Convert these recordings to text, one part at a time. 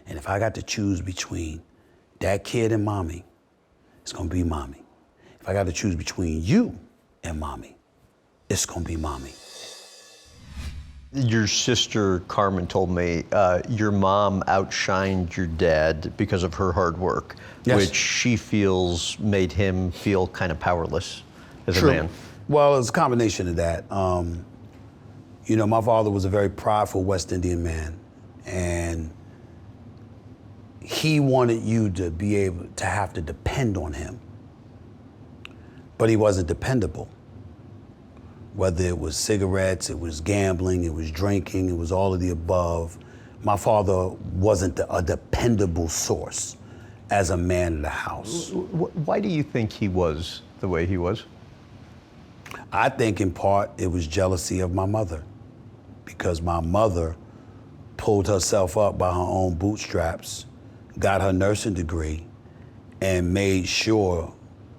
And if I got to choose between that kid and mommy, it's gonna be mommy. If I got to choose between you and mommy, it's gonna be mommy. Your sister Carmen told me your mom outshined your dad because of her hard work, Yes. which she feels made him feel kind of powerless as True. a man. Well, it's a combination of that. You know, my father was a very prideful West Indian man, and he wanted you to be able to have to depend on him, but he wasn't dependable. Whether it was cigarettes, it was gambling, it was drinking, it was all of the above. My father wasn't a dependable source as a man in the house. Why do you think he was the way he was? I think in part it was jealousy of my mother, because my mother pulled herself up by her own bootstraps, got her nursing degree, and made sure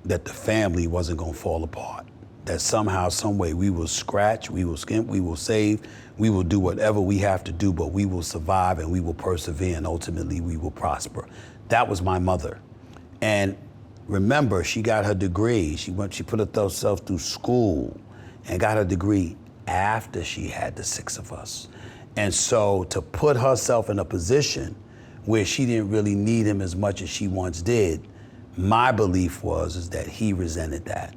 that the family wasn't gonna fall apart. That somehow, some way, we will scratch, we will skimp, we will save, we will do whatever we have to do, but we will survive and we will persevere, and ultimately we will prosper. That was my mother. And remember, she got her degree. She put herself through school and got her degree after she had the 6 of us. And so to put herself in a position where she didn't really need him as much as she once did, my belief is that he resented that.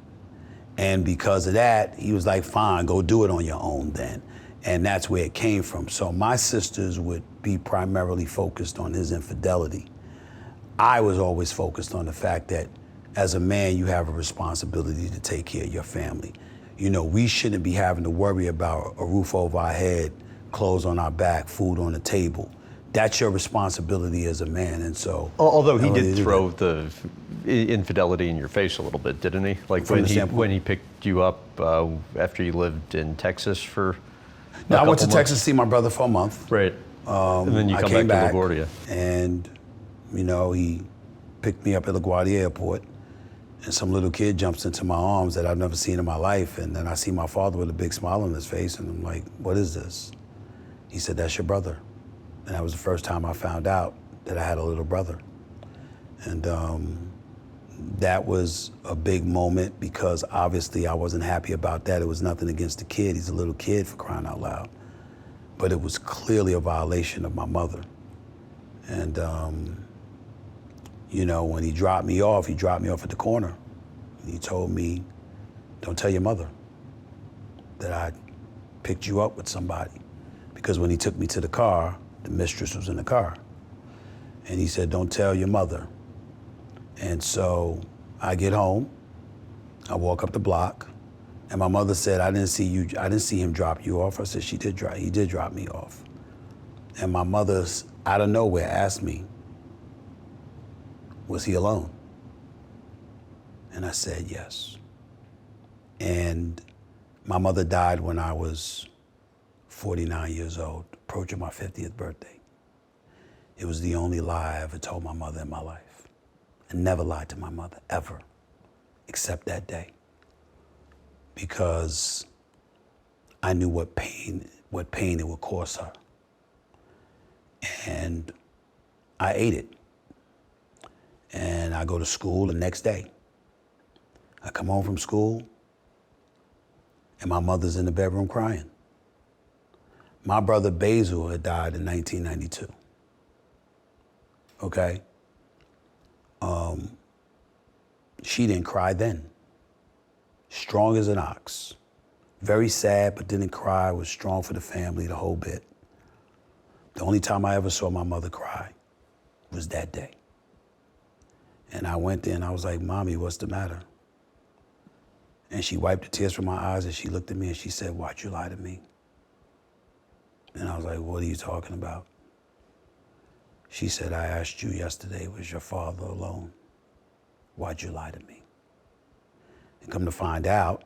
And because of that, he was like, fine, go do it on your own then. And that's where it came from. So my sisters would be primarily focused on his infidelity. I was always focused on the fact that as a man, you have a responsibility to take care of your family. You know, we shouldn't be having to worry about a roof over our head, clothes on our back, food on the table. That's your responsibility as a man, and so. Although he did throw the infidelity in your face a little bit, didn't he? Like when he picked you up after you lived in Texas for. No, I went to Texas to see my brother for a month. Right. And then you come back to LaGuardia. And, you know, he picked me up at LaGuardia Airport, and some little kid jumps into my arms that I've never seen in my life, and then I see my father with a big smile on his face, and I'm like, what is this? He said, that's your brother. And that was the first time I found out that I had a little brother. And that was a big moment, because obviously I wasn't happy about that. It was nothing against the kid. He's a little kid, for crying out loud. But it was clearly a violation of my mother. And, you know, when he dropped me off at the corner. He told me, don't tell your mother that I picked you up with somebody. Because when he took me to the car, the mistress was in the car. And he said, don't tell your mother. And so I get home, I walk up the block, and my mother said, I didn't see him drop you off. I said, he did drop me off. And my mother, out of nowhere, asked me, was he alone? And I said, yes. And my mother died when I was 49 years old, approaching my 50th birthday. It was the only lie I ever told my mother in my life. I never lied to my mother, ever, except that day. Because I knew what pain it would cause her. And I ate it. And I go to school the next day. I come home from school, and my mother's in the bedroom crying. My brother Basil had died in 1992. Okay? She didn't cry then. Strong as an ox. Very sad, but didn't cry, was strong for the family, the whole bit. The only time I ever saw my mother cry was that day. And I went there and I was like, Mommy, what's the matter? And she wiped the tears from my eyes and she looked at me and she said, why'd you lie to me? And I was like, what are you talking about? She said, I asked you yesterday, was your father alone? Why'd you lie to me? And come to find out,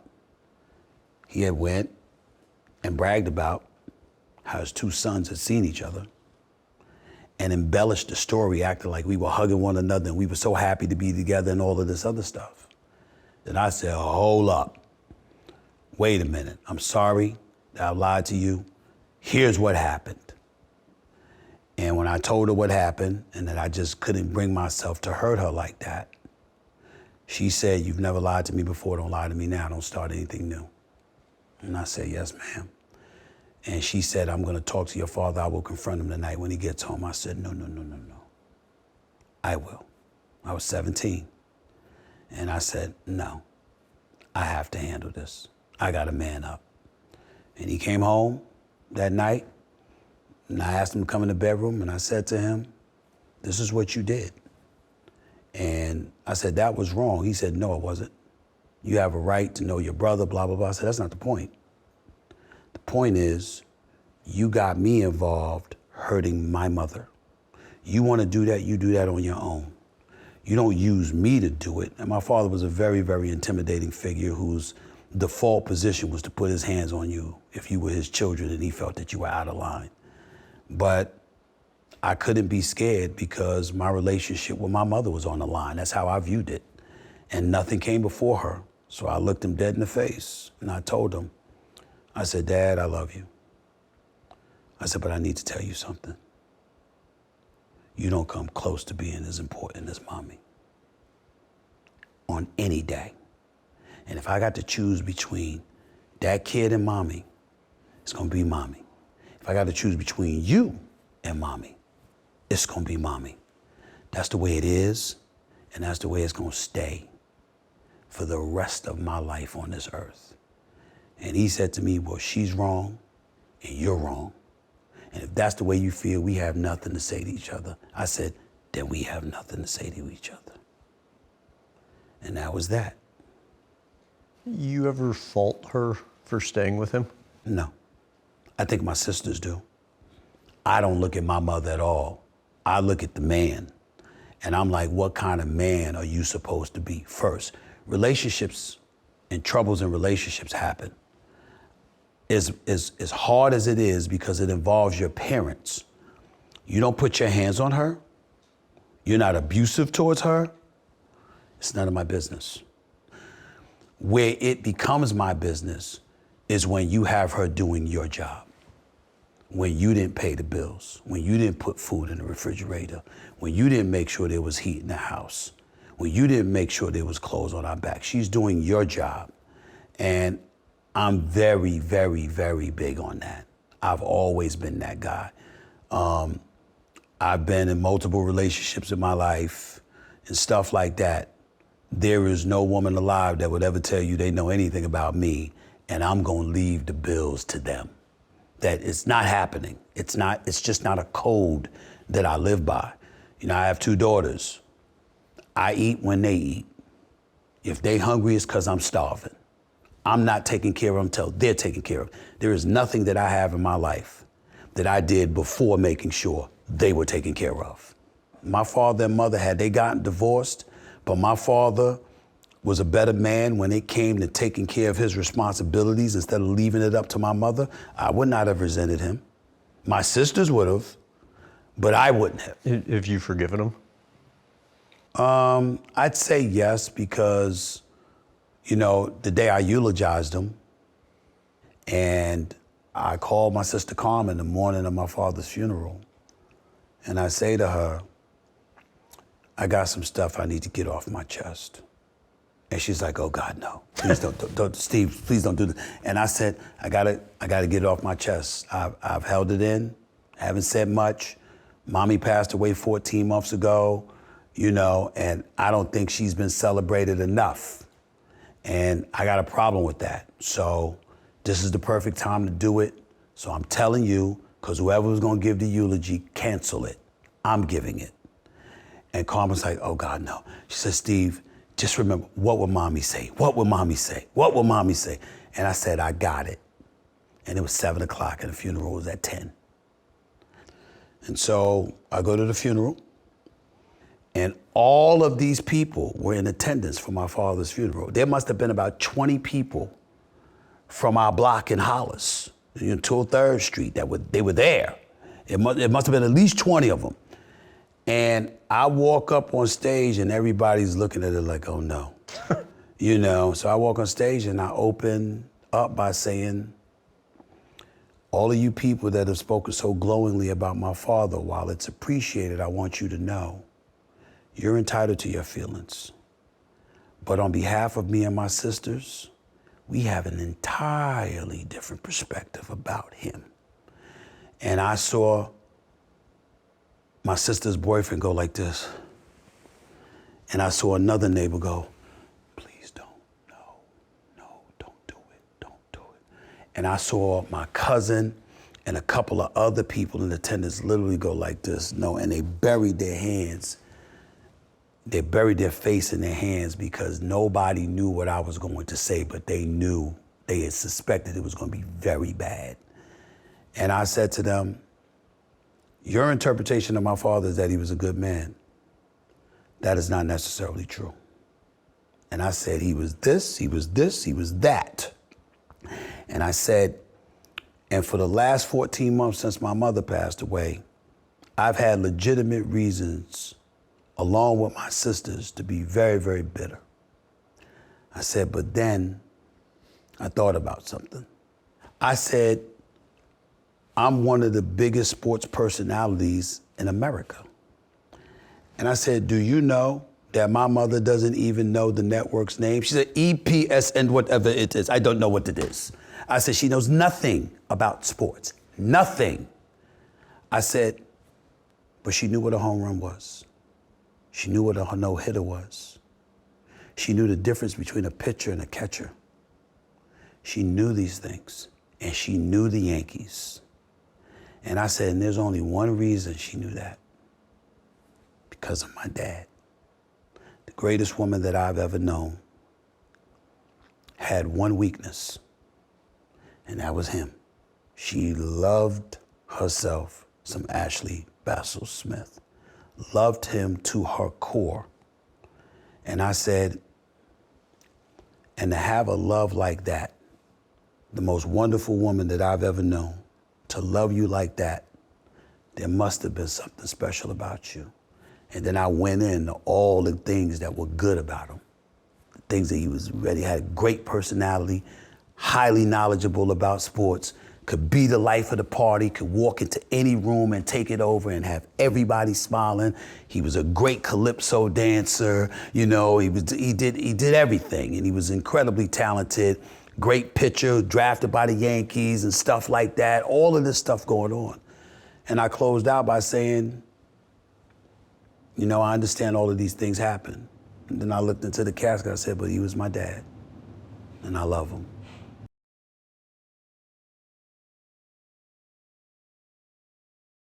he had went and bragged about how his 2 sons had seen each other and embellished the story, acting like we were hugging one another and we were so happy to be together and all of this other stuff. Then I said, hold up. Wait a minute. I'm sorry that I lied to you. Here's what happened. And when I told her what happened and that I just couldn't bring myself to hurt her like that, she said, "You've never lied to me before, don't lie to me now, don't start anything new." And I said, "Yes, ma'am." And she said, "I'm gonna talk to your father, I will confront him tonight when he gets home." I said, "No, no, no, no, no. I will." I was 17. And I said, "No, I have to handle this. I gotta man up." And he came home that night, and I asked him to come in the bedroom, and I said to him, "This is what you did." And I said, "That was wrong." He said, "No, it wasn't. You have a right to know your brother, blah, blah, blah." I said, "That's not the point. The point is, you got me involved hurting my mother. You want to do that, you do that on your own. You don't use me to do it." And my father was a very, very intimidating figure whose default position was to put his hands on you if you were his children and he felt that you were out of line. But I couldn't be scared because my relationship with my mother was on the line. That's how I viewed it. And nothing came before her. So I looked him dead in the face and I told him, I said, "Dad, I love you." I said, "But I need to tell you something. You don't come close to being as important as Mommy on any day. And if I got to choose between that kid and Mommy, it's gonna be Mommy. If I got to choose between you and Mommy, it's gonna be Mommy. That's the way it is, and that's the way it's gonna stay for the rest of my life on this earth." And he said to me, "Well, she's wrong and you're wrong. And if that's the way you feel, we have nothing to say to each other." I said, "Then we have nothing to say to each other." And that was that. You ever fault her for staying with him? No. I think my sisters do. I don't look at my mother at all. I look at the man. And I'm like, what kind of man are you supposed to be? First, relationships and troubles in relationships happen. As hard as it is because it involves your parents, you don't put your hands on her. You're not abusive towards her. It's none of my business. Where it becomes my business is when you have her doing your job. When you didn't pay the bills, when you didn't put food in the refrigerator, when you didn't make sure there was heat in the house, when you didn't make sure there was clothes on our back. She's doing your job. And I'm very, very, very big on that. I've always been that guy. I've been in multiple relationships in my life and stuff like that. There is no woman alive that would ever tell you they know anything about me and I'm gonna leave the bills to them. That it's not happening. It's just not a code that I live by. You know, I have 2 daughters. I eat when they eat. If they hungry, it's because I'm starving. I'm not taking care of them until they're taken care of. There is nothing that I have in my life that I did before making sure they were taken care of. My father and mother, had they gotten divorced, but my father was a better man when it came to taking care of his responsibilities instead of leaving it up to my mother, I would not have resented him. My sisters would have, but I wouldn't have. Have you forgiven him? I'd say yes, because, you know, the day I eulogized him, and I called my sister Carmen the morning of my father's funeral, and I say to her, "I got some stuff I need to get off my chest." And she's like, "Oh God, no, please don't, Steve, please don't do this." And I said, I gotta get it off my chest. I've held it in, haven't said much. Mommy passed away 14 months ago, you know, and I don't think she's been celebrated enough. And I got a problem with that. So this is the perfect time to do it. So I'm telling you, because whoever was gonna give the eulogy, cancel it. I'm giving it. And Carmen's like, "Oh God, no." She said, "Steve, just remember, what would Mommy say? What would Mommy say? What would Mommy say?" And I said, "I got it." And it was 7 o'clock and the funeral was at 10. And so I go to the funeral, and all of these people were in attendance for my father's funeral. There must have been about 20 people from our block in Hollis, you know, 203rd Street, they were there. It must have been at least 20 of them. And I walk up on stage and everybody's looking at it like, "Oh no." You know, so I walk on stage and I open up by saying, All of you people that have spoken so glowingly about my father, while it's appreciated, I want you to know you're entitled to your feelings. But on behalf of me and my sisters, we have an entirely different perspective about him. And I saw my sister's boyfriend go like this. And I saw another neighbor go, please don't, don't do it. And I saw my cousin and a couple of other people in attendance literally go like this, no, and they buried their hands. They buried their face in their hands because nobody knew what I was going to say, but they knew, they had suspected it was going to be very bad. And I said to them, your interpretation of my father is that he was a good man. That is not necessarily true. And I said, he was this, he was that. And I said, and for the last 14 months since my mother passed away, I've had legitimate reasons, along with my sisters, to be very, very bitter. I said, but then I thought about something. I said, I'm one of the biggest sports personalities in America. And I said, do you know that my mother doesn't even know the network's name? She said, EPSN, whatever it is. I don't know what it is. I said, she knows nothing about sports, nothing. I said, but she knew what a home run was. She knew what a no-hitter was. She knew the difference between a pitcher and a catcher. She knew these things, and she knew the Yankees. And I said, and there's only one reason she knew that. Because of my dad. The greatest woman that I've ever known had one weakness, and that was him. She loved herself some Ashley Bassel Smith. Loved him to her core. And I said, and to have a love like that, the most wonderful woman that I've ever known, to love you like that, there must have been something special about you. And then I went into all the things that were good about him. The things that he was ready, had a great personality, highly knowledgeable about sports, could be the life of the party, could walk into any room and take it over and have everybody smiling. He was a great calypso dancer, you know, he did everything, and he was incredibly talented. Great pitcher, drafted by the Yankees and stuff like that, all of this stuff going on. And I closed out by saying, you know, I understand all of these things happen. And then I looked into the casket, I said, but he was my dad, and I love him.